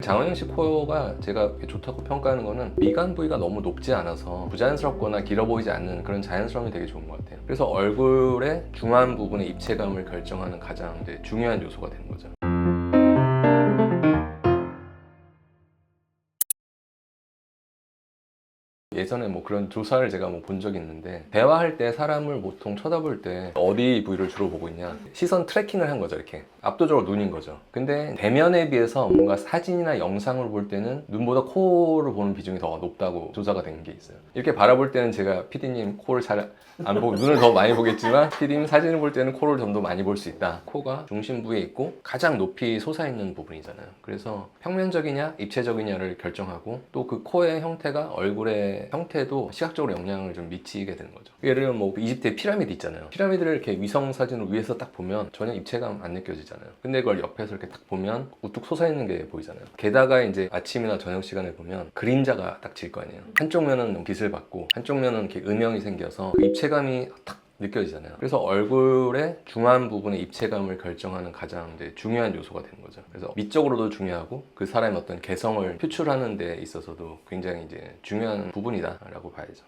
장원영씨 코어가 제가 좋다고 평가하는 거는 미간 부위가 너무 높지 않아서 부자연스럽거나 길어 보이지 않는 그런 자연스러움이 되게 좋은 것 같아요. 그래서 얼굴의 중안 부분의 입체감을 결정하는 가장 중요한 요소가 되는 거죠. 예전에 뭐 그런 조사를 제가 뭐 본 적이 있는데, 대화할 때 사람을 보통 쳐다볼 때 어디 부위를 주로 보고 있냐, 시선 트래킹을 한 거죠. 이렇게 압도적으로 눈인 거죠. 근데 대면에 비해서 뭔가 사진이나 영상을 볼 때는 눈보다 코를 보는 비중이 더 높다고 조사가 된 게 있어요. 이렇게 바라볼 때는 제가 PD님 코를 잘 안 보고 눈을 더 많이 보겠지만, PD님 사진을 볼 때는 코를 좀 더 많이 볼 수 있다. 코가 중심 부위에 있고 가장 높이 솟아있는 부분이잖아요. 그래서 평면적이냐 입체적이냐를 결정하고, 또 그 코의 형태가 얼굴의 형태도 시각적으로 영향을 좀 미치게 되는 거죠. 예를 들면 뭐 이집트의 피라미드 있잖아요. 피라미드를 이렇게 위성 사진을 위에서 딱 보면 전혀 입체감 안 느껴지잖아요. 근데 그걸 옆에서 이렇게 딱 보면 우뚝 솟아있는 게 보이잖아요. 게다가 이제 아침이나 저녁 시간에 보면 그림자가 딱 질 거 아니에요. 한쪽 면은 빛을 받고 한쪽 면은 이렇게 음영이 생겨서 그 입체감이 딱 느껴지잖아요. 그래서 얼굴의 중안 부분의 입체감을 결정하는 가장 중요한 요소가 되는 거죠. 그래서 미적으로도 중요하고 그 사람의 어떤 개성을 표출하는 데 있어서도 굉장히 중요한 부분이다라고 봐야죠.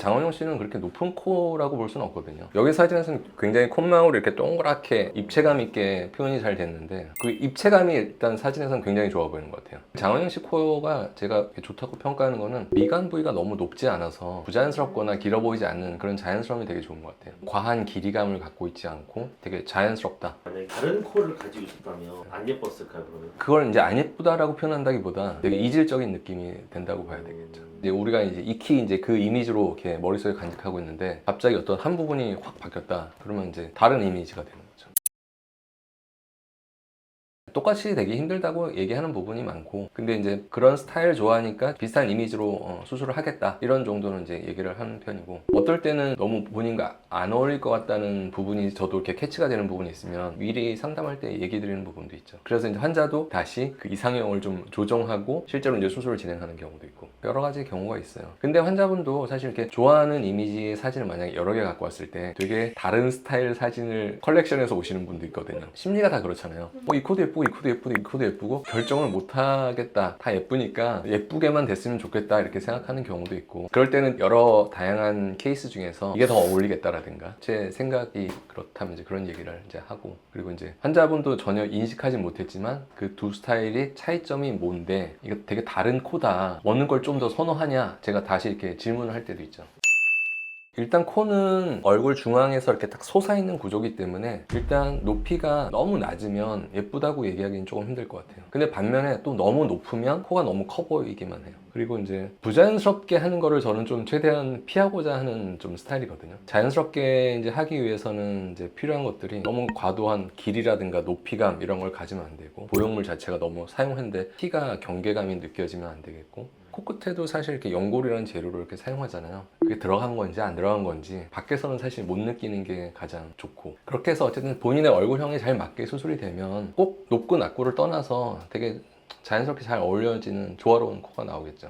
장원영 씨는 그렇게 높은 코라고 볼 수는 없거든요. 여기 사진에서는 굉장히 콧망울이 이렇게 동그랗게 입체감 있게 표현이 잘 됐는데, 그 입체감이 일단 사진에서는 굉장히 좋아 보이는 것 같아요. 장원영 씨 코어가 제가 좋다고 평가하는 거는 미간 부위가 너무 높지 않아서 부자연스럽거나 길어 보이지 않는 그런 자연스러움이 되게 좋은 것 같아요. 과한 길이감을 갖고 있지 않고 되게 자연스럽다. 만약에 다른 코를 가지고 있었다면 안 예뻤을까요, 그러면? 그걸 이제 안 예쁘다라고 표현한다기보다 되게 이질적인 느낌이 된다고 봐야 되겠죠. 이제 우리가 익히 그 이미지로 이렇게 머릿속에 간직하고 있는데, 갑자기 어떤 한 부분이 확 바뀌었다 그러면 이제 다른 이미지가 되는 거죠. 똑같이 되기 힘들다고 얘기하는 부분이 많고, 근데 이제 그런 스타일 좋아하니까 비슷한 이미지로 수술을 하겠다 이런 정도는 이제 얘기를 하는 편이고, 어떨 때는 너무 본인과 안 어울릴 것 같다는 부분이 저도 이렇게 캐치가 되는 부분이 있으면 미리 상담할 때 얘기 드리는 부분도 있죠. 그래서 이제 환자도 다시 그 이상형을 좀 조정하고 실제로 이제 수술을 진행하는 경우도 있고 여러 가지 경우가 있어요. 근데 환자분도 사실 이렇게 좋아하는 이미지의 사진을 만약에 여러 개 갖고 왔을 때 되게 다른 스타일 사진을 컬렉션해서 오시는 분도 있거든요. 심리가 다 그렇잖아요. 이 코도 예쁘고 이 코도 예쁘고 이 코도 예쁘고 결정을 못 하겠다, 다 예쁘니까 예쁘게만 됐으면 좋겠다 이렇게 생각하는 경우도 있고, 그럴 때는 여러 다양한 케이스 중에서 이게 더 어울리겠다라든가 제 생각이 그렇다면 이제 그런 얘기를 이제 하고, 그리고 이제 환자분도 전혀 인식하지 못했지만 그 두 스타일의 차이점이 뭔데, 이거 되게 다른 코다, 어느 걸 좀 더 선호하냐, 제가 다시 이렇게 질문을 할 때도 있죠. 일단 코는 얼굴 중앙에서 이렇게 딱 솟아있는 구조이기 때문에 일단 높이가 너무 낮으면 예쁘다고 얘기하기는 조금 힘들 것 같아요. 근데 반면에 또 너무 높으면 코가 너무 커 보이기만 해요. 그리고 이제 부자연스럽게 하는 거를 저는 좀 최대한 피하고자 하는 좀 스타일이거든요. 자연스럽게 이제 하기 위해서는 이제 필요한 것들이 너무 과도한 길이라든가 높이감 이런 걸 가지면 안 되고, 보형물 자체가 너무 사용했는데 티가 경계감이 느껴지면 안 되겠고, 코끝에도 사실 이렇게 연골이라는 재료를 이렇게 사용하잖아요. 그게 들어간 건지 안 들어간 건지 밖에서는 사실 못 느끼는 게 가장 좋고, 그렇게 해서 어쨌든 본인의 얼굴형에 잘 맞게 수술이 되면 꼭 높고 낮고를 떠나서 되게 자연스럽게 잘 어울려지는 조화로운 코가 나오겠죠.